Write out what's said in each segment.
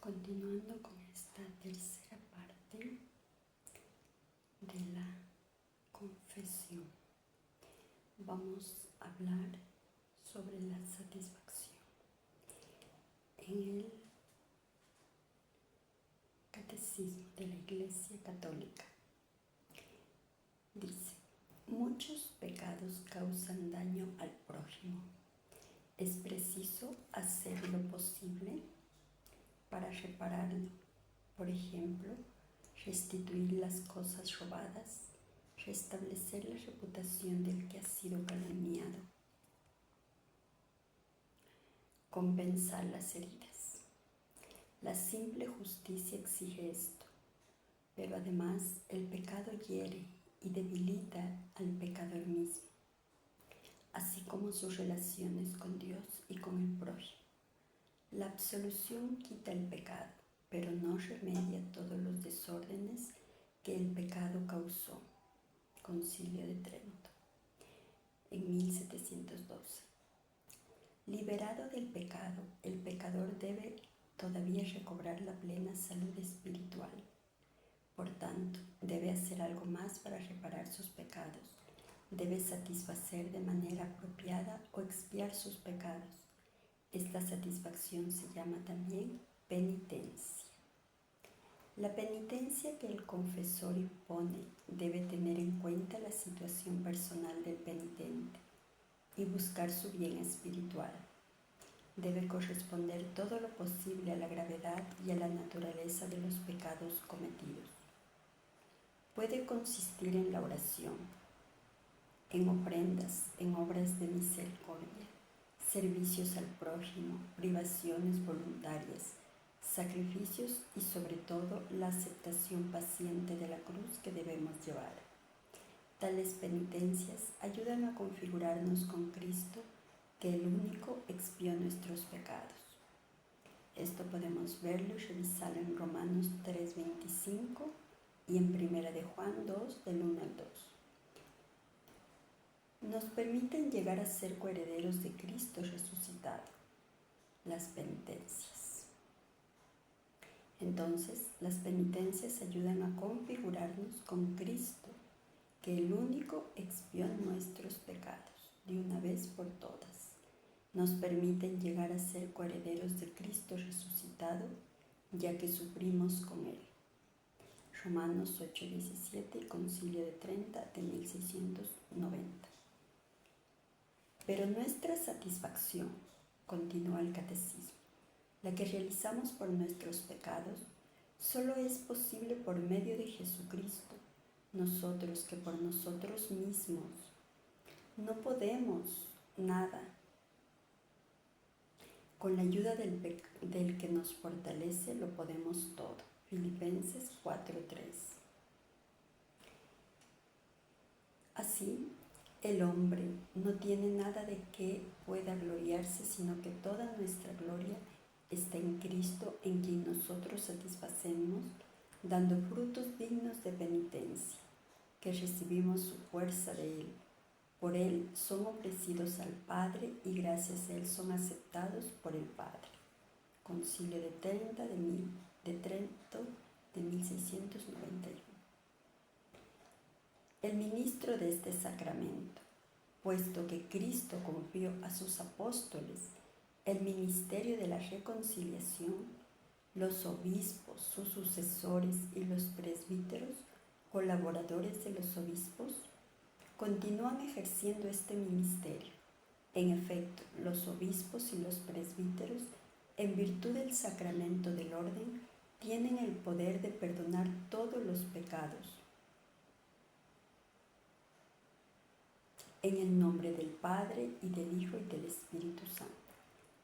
Continuando con esta tercera parte de la confesión, vamos a hablar sobre la satisfacción. En el Catecismo de la Iglesia Católica dice: muchos pecados causan daño al prójimo. Es preciso hacer lo posible para repararlo. Por ejemplo, restituir las cosas robadas, restablecer la reputación del que ha sido calumniado, compensar las heridas. La simple justicia exige esto, pero además el pecado hiere y debilita al pecador mismo, así como sus relaciones con Dios y con el prójimo. La absolución quita el pecado, pero no remedia todos los desórdenes que el pecado causó. Concilio de Trento, en 1712. Liberado del pecado, el pecador debe todavía recobrar la plena salud espiritual. Por tanto, debe hacer algo más para reparar sus pecados. Debe satisfacer de manera apropiada o expiar sus pecados. Esta satisfacción se llama también penitencia. La penitencia que el confesor impone debe tener en cuenta la situación personal del penitente y buscar su bien espiritual. Debe corresponder todo lo posible a la gravedad y a la naturaleza de los pecados cometidos. Puede consistir en la oración, en ofrendas, en obras de misericordia, servicios al prójimo, privaciones voluntarias, sacrificios y sobre todo la aceptación paciente de la cruz que debemos llevar. Tales penitencias ayudan a configurarnos con Cristo, que el único expió nuestros pecados. Esto podemos verlo y revisarlo en Romanos 3:25 y en 1 de Juan 2, del 1 al 2. Nos permiten llegar a ser coherederos de Cristo resucitado, las penitencias. Entonces, las penitencias ayudan a configurarnos con Cristo, que el único expió nuestros pecados de una vez por todas. Nos permiten llegar a ser coherederos de Cristo resucitado, ya que sufrimos con Él. Romanos 8:17 y Concilio de Trento de 1690. Pero nuestra satisfacción, continúa el Catecismo, la que realizamos por nuestros pecados, solo es posible por medio de Jesucristo. Nosotros que por nosotros mismos no podemos nada. Con la ayuda del que nos fortalece lo podemos todo. Filipenses 4:3. Así, el hombre no tiene nada de que pueda gloriarse, sino que toda nuestra gloria está en Cristo, en quien nosotros satisfacemos, dando frutos dignos de penitencia, que recibimos su fuerza de Él. Por Él son ofrecidos al Padre y gracias a Él son aceptados por el Padre. Concilio de Trento de 1691. El ministro de este sacramento, puesto que Cristo confió a sus apóstoles el ministerio de la reconciliación, los obispos, sus sucesores y los presbíteros, colaboradores de los obispos, continúan ejerciendo este ministerio. En efecto, los obispos y los presbíteros, en virtud del sacramento del orden, tienen el poder de perdonar todos los pecados. En el nombre del Padre, y del Hijo, y del Espíritu Santo.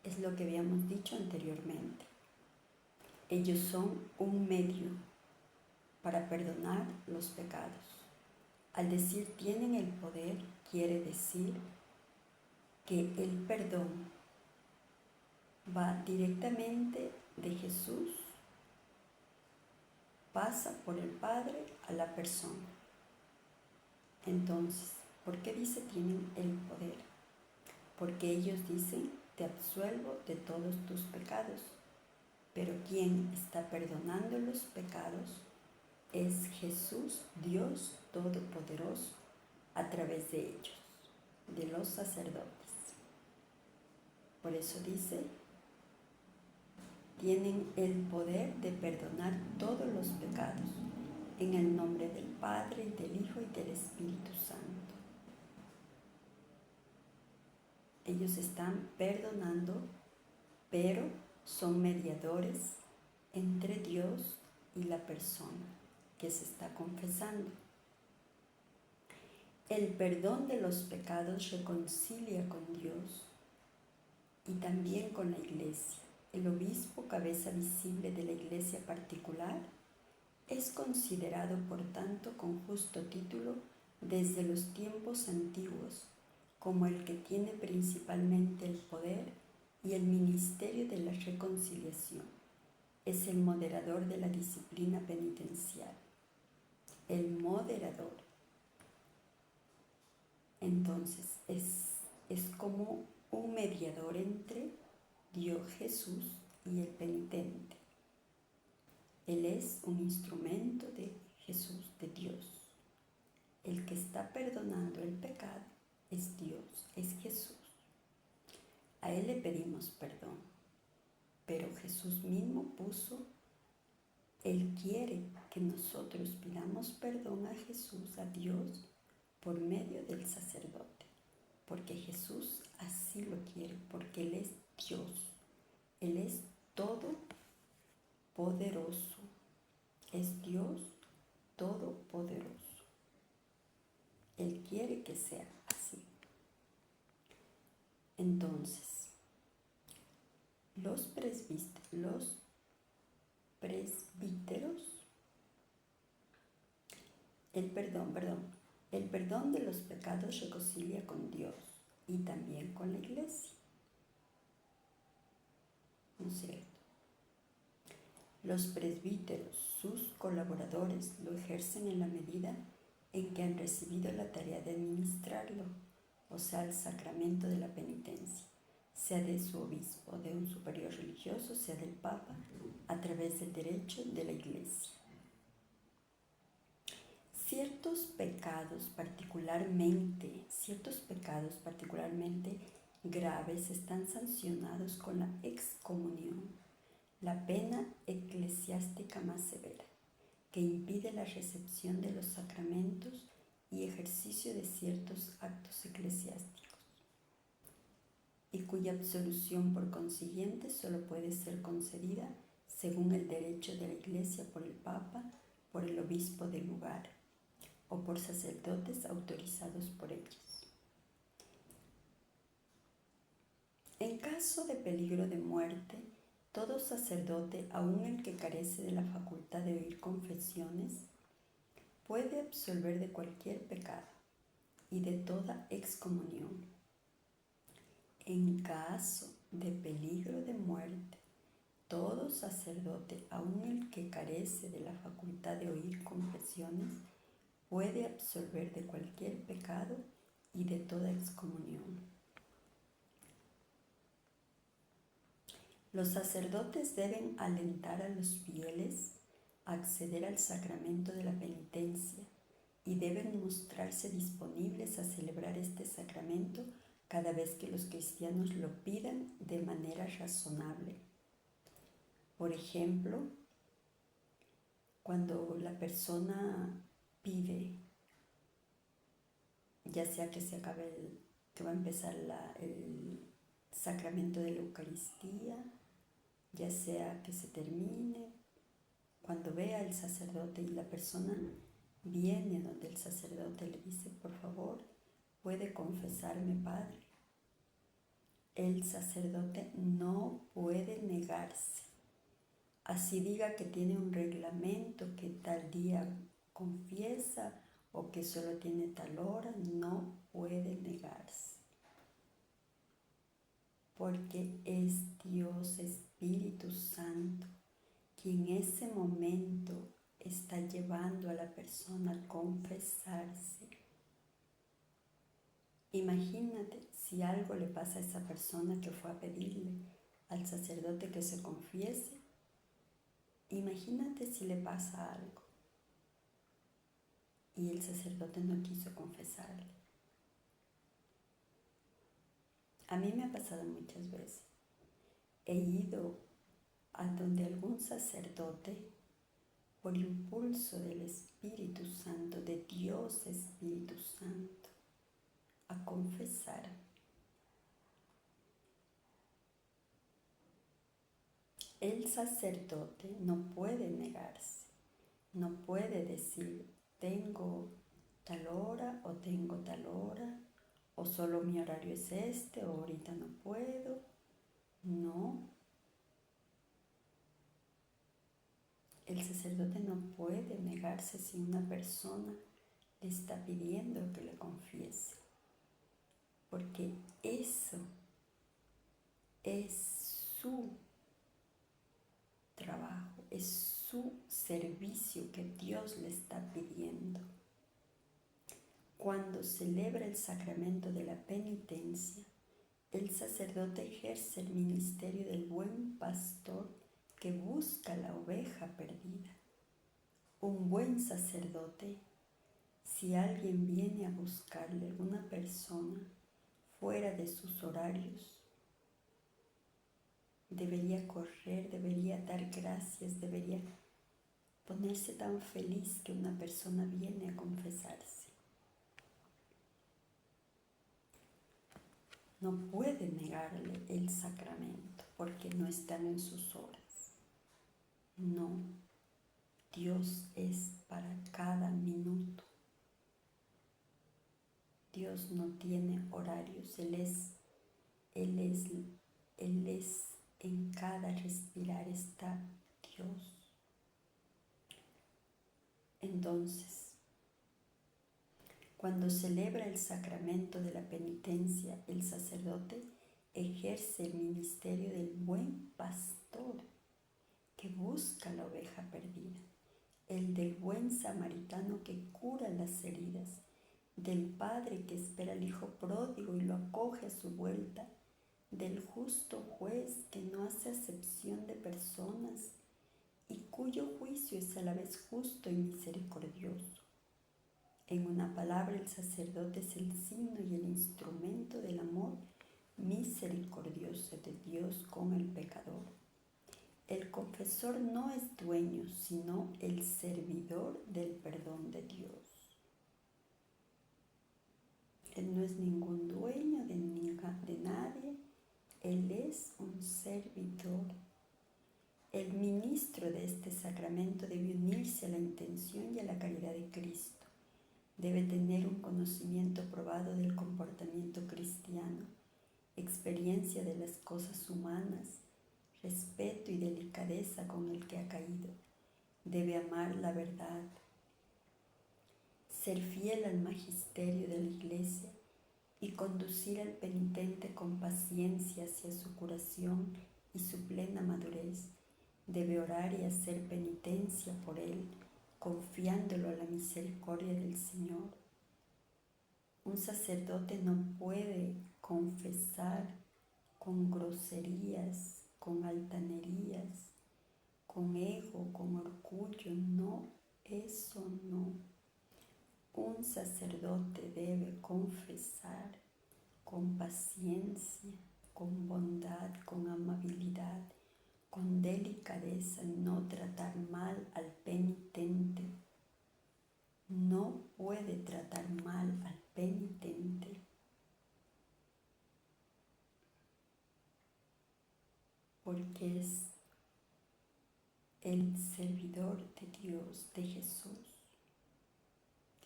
Es lo que habíamos dicho anteriormente. Ellos son un medio para perdonar los pecados. Al decir tienen el poder, quiere decir que el perdón va directamente de Jesús, pasa por el Padre a la persona. Entonces, ¿por qué dice tienen el poder? Porque ellos dicen, te absuelvo de todos tus pecados. pero quien está perdonando los pecados es Jesús, Dios Todopoderoso, a través de ellos, de los sacerdotes. Por eso dice, tienen el poder de perdonar todos los pecados, en el nombre del Padre, y del Hijo, y del Espíritu Santo. Ellos están perdonando, pero son mediadores entre Dios y la persona que se está confesando. El perdón de los pecados reconcilia con Dios y también con la Iglesia. El obispo, cabeza visible de la Iglesia particular, es considerado, por tanto, con justo título, desde los tiempos antiguos, como el que tiene principalmente el poder y el ministerio de la reconciliación. Es el moderador de la disciplina penitencial. El moderador. Entonces, es como un mediador entre Dios Jesús y el penitente. Él es un instrumento de Jesús, de Dios. El que está perdonando el pecado es Dios, es Jesús. A Él le pedimos perdón, pero Jesús mismo Él quiere que nosotros pidamos perdón a Jesús, a Dios, por medio del sacerdote, porque Jesús así lo quiere, porque Él es Dios, Él es todopoderoso, es Dios todopoderoso. Él quiere que sea así. Entonces, los presbíteros, el perdón de los pecados reconcilia con Dios y también con la Iglesia. ¿No es cierto? Los presbíteros, sus colaboradores, lo ejercen en la medida en que han recibido la tarea de administrarlo, o sea, el sacramento de la penitencia, sea de su obispo, de un superior religioso, sea del Papa, a través del derecho de la Iglesia. Ciertos pecados particularmente graves están sancionados con la excomunión, la pena eclesiástica más severa, que impide la recepción de los sacramentos y ejercicio de ciertos actos eclesiásticos, y cuya absolución por consiguiente solo puede ser concedida según el derecho de la Iglesia por el Papa, por el obispo del lugar o por sacerdotes autorizados por ellos. En caso de peligro de muerte, todo sacerdote, aun el que carece de la facultad de oír confesiones, puede absolver de cualquier pecado y de toda excomunión. En caso de peligro de muerte, todo sacerdote, aun el que carece de la facultad de oír confesiones, puede absolver de cualquier pecado y de toda excomunión. Los sacerdotes deben alentar a los fieles a acceder al sacramento de la penitencia y deben mostrarse disponibles a celebrar este sacramento cada vez que los cristianos lo pidan de manera razonable. Por ejemplo, cuando la persona pide, ya sea que que va a empezar el sacramento de la Eucaristía, ya sea que se termine, cuando vea al sacerdote y la persona viene donde el sacerdote le dice, por favor, ¿puede confesarme, Padre? El sacerdote no puede negarse. Así diga que tiene un reglamento que tal día confiesa o que solo tiene tal hora, no puede negarse. Porque es Dios Espíritu Santo quien en ese momento está llevando a la persona a confesarse. Imagínate si algo le pasa a esa persona que fue a pedirle al sacerdote que se confiese Imagínate si le pasa algo y el sacerdote no quiso confesarle. A mí me ha pasado muchas veces. He ido a donde algún sacerdote, por impulso del Espíritu Santo, de Dios Espíritu Santo, a confesar. El sacerdote no puede negarse, no puede decir, tengo tal hora o tengo tal hora, o solo mi horario es este, o ahorita no puedo. No. El sacerdote no puede negarse si una persona le está pidiendo que le confiese, porque eso es su trabajo, es su servicio que Dios le está pidiendo. Cuando celebra el sacramento de la penitencia, el sacerdote ejerce el ministerio del buen pastor que busca la oveja perdida. Un buen sacerdote, si alguien viene a buscarle alguna persona fuera de sus horarios, debería correr, debería dar gracias, debería ponerse tan feliz que una persona viene a confesarse. No puede negarle el sacramento porque no están en sus horas. No, Dios es para cada minuto. Dios no tiene horarios, Él es en cada respirar está Dios. Entonces, cuando celebra el sacramento de la penitencia, el sacerdote ejerce el ministerio del buen pastor que busca la oveja perdida, el del buen samaritano que cura las heridas, del padre que espera al hijo pródigo y lo acoge a su vuelta, del justo juez que no hace acepción de personas y cuyo juicio es a la vez justo y misericordioso. En una palabra, el sacerdote es el signo y el instrumento del amor misericordioso de Dios con el pecador. El confesor no es dueño, sino el servidor del perdón de Dios. Él no es ningún dueño de nadie, Él es un servidor. El ministro de este sacramento debe unirse a la intención y a la caridad de Cristo. Debe tener un conocimiento probado del comportamiento cristiano, experiencia de las cosas humanas, respeto y delicadeza con el que ha caído. Debe amar la verdad, ser fiel al magisterio de la Iglesia y conducir al penitente con paciencia hacia su curación y su plena madurez. Debe orar y hacer penitencia por él, confiándolo a la misericordia del Señor. Un sacerdote no puede confesar con groserías, con altanerías, con ego, con orgullo. No, eso no. Un sacerdote debe confesar con paciencia, con bondad, con amabilidad, con delicadeza, no tratar mal al penitente. No puede tratar mal al penitente. Porque es el servidor de Dios, de Jesús.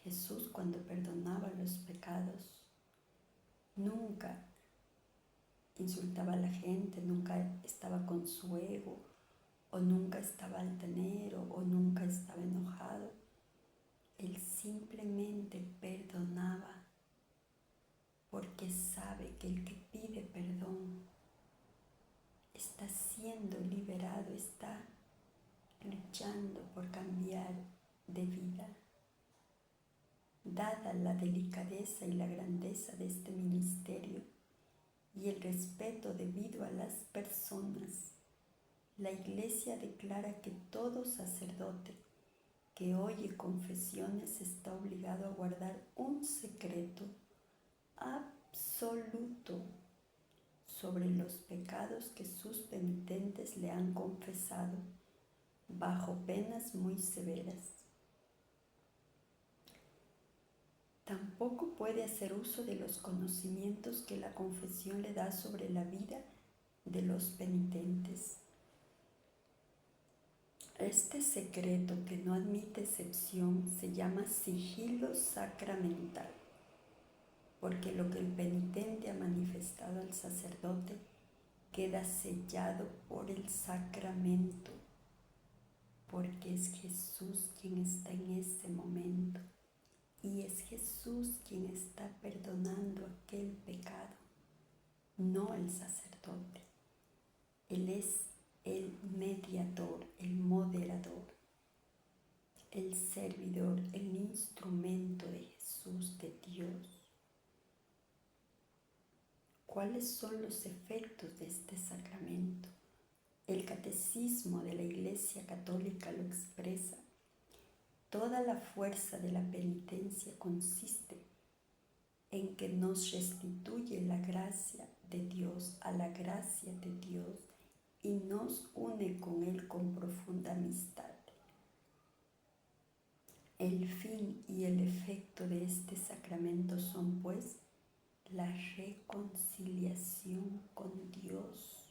Jesús, cuando perdonaba los pecados, nunca insultaba a la gente, nunca estaba con su ego, o nunca estaba altanero, o nunca estaba enojado. Él simplemente perdonaba porque sabe que el que pide perdón está siendo liberado, está luchando por cambiar de vida. Dada la delicadeza y la grandeza de este ministerio y el respeto debido a las personas, La Iglesia declara que todo sacerdote que oye confesiones está obligado a guardar un secreto absoluto sobre los pecados que sus penitentes le han confesado, bajo penas muy severas. Tampoco puede hacer uso de los conocimientos que la confesión le da sobre la vida de los penitentes. Este secreto, que no admite excepción, se llama sigilo sacramental, porque lo que el penitente ha manifestado al sacerdote queda sellado por el sacramento, porque es Jesús quien está en ese momento. Y es Jesús quien está perdonando aquel pecado, no el sacerdote. Él es el mediador, el moderador, el servidor, el instrumento de Jesús, de Dios. ¿Cuáles son los efectos de este sacramento? El Catecismo de la Iglesia Católica lo expresa. Toda la fuerza de la penitencia consiste en que nos restituye la gracia de Dios a la gracia de Dios y nos une con Él con profunda amistad. El fin y el efecto de este sacramento son, pues, la reconciliación con Dios.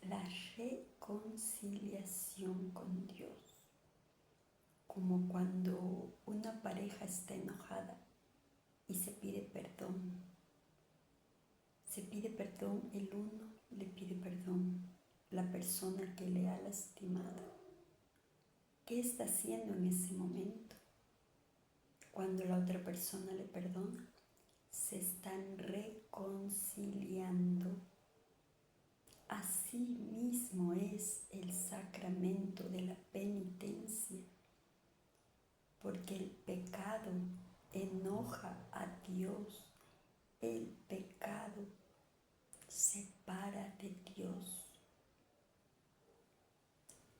La reconciliación con Dios. Como cuando una pareja está enojada y se pide perdón. Se pide perdón, el uno le pide perdón, la persona que le ha lastimado. ¿Qué está haciendo en ese momento? Cuando la otra persona le perdona, se están reconciliando. Así mismo es el sacramento de la penitencia, porque el pecado enoja a Dios, el pecado separa de Dios.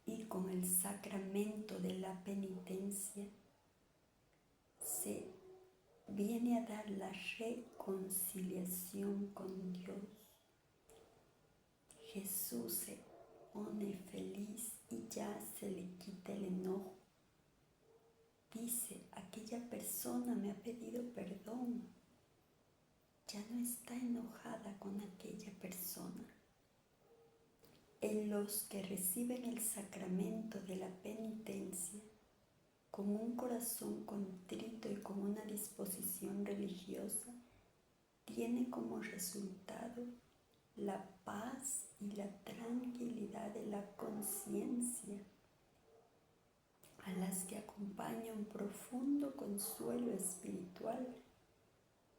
Y con el sacramento de la penitencia se viene a dar la reconciliación con Dios. Jesús se pone feliz y ya se le quita el enojo. Dice, aquella persona me ha pedido perdón. Ya no está enojada con aquella persona. En los que reciben el sacramento de la penitencia, con un corazón contrito y con una disposición religiosa, tiene como resultado la paz y la tranquilidad de la conciencia, a las que acompaña un profundo consuelo espiritual,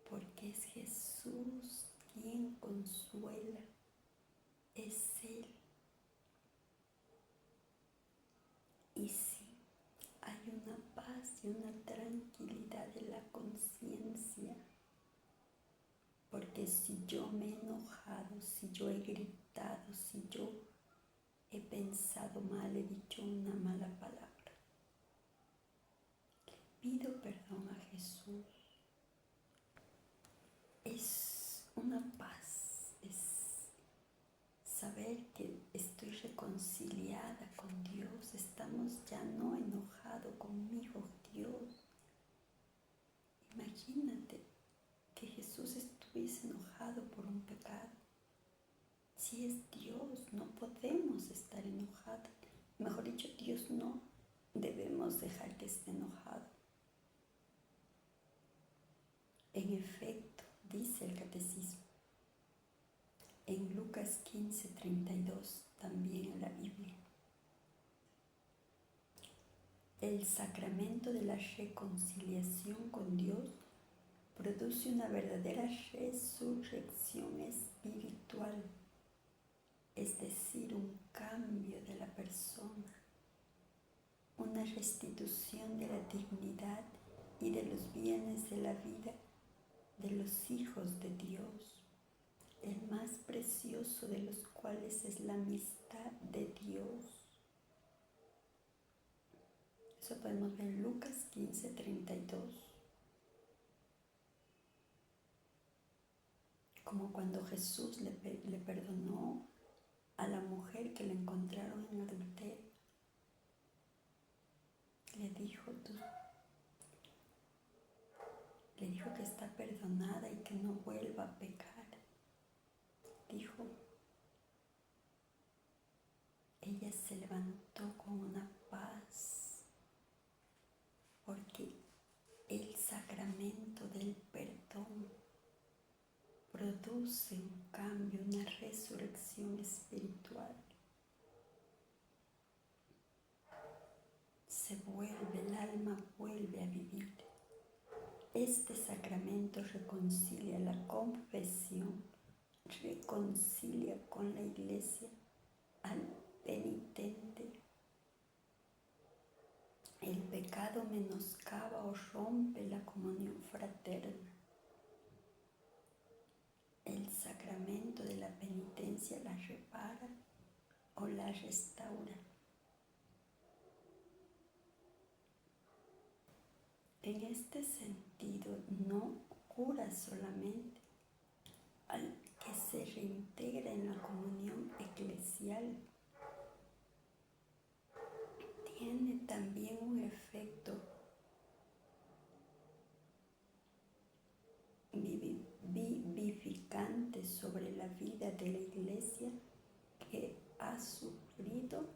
porque es Jesús quien consuela, es Él. Y sí, hay una paz y una tranquilidad de la conciencia, porque si yo me he enojado, si yo he gritado, si yo he pensado mal, he dicho una mala palabra, le pido perdón a Jesús. Es una paz, es saber que estoy reconciliada con Dios, estamos ya no enojados conmigo, Dios. Imagínate que Jesús estuviese enojado por un pecado. Si es Dios, no podemos estar enojados. Mejor dicho, Dios no debemos dejar que esté enojado. En efecto, dice el Catecismo, en Lucas 15:32, también en la Biblia, el sacramento de la reconciliación con Dios produce una verdadera resurrección espiritual, es decir, un cambio de la persona, una restitución de la dignidad y de los bienes de la vida de los hijos de Dios, el más precioso de los cuales es la amistad de Dios. Eso podemos ver en Lucas 15:32. Como cuando Jesús le perdonó a la mujer que le encontraron en adulterio. Le dijo que está perdonada y que no vuelva a pecar. Dijo, ella se levantó con una paz, porque el sacramento del perdón produce un cambio, una resurrección espiritual. El alma vuelve a vivir. Este sacramento reconcilia la confesión, reconcilia con la Iglesia al penitente. El pecado menoscaba o rompe la comunión fraterna. El sacramento de la penitencia la repara o la restaura. En este sentido, no cura solamente al que se reintegra en la comunión eclesial, tiene también un efecto vivificante sobre la vida de la Iglesia que ha sufrido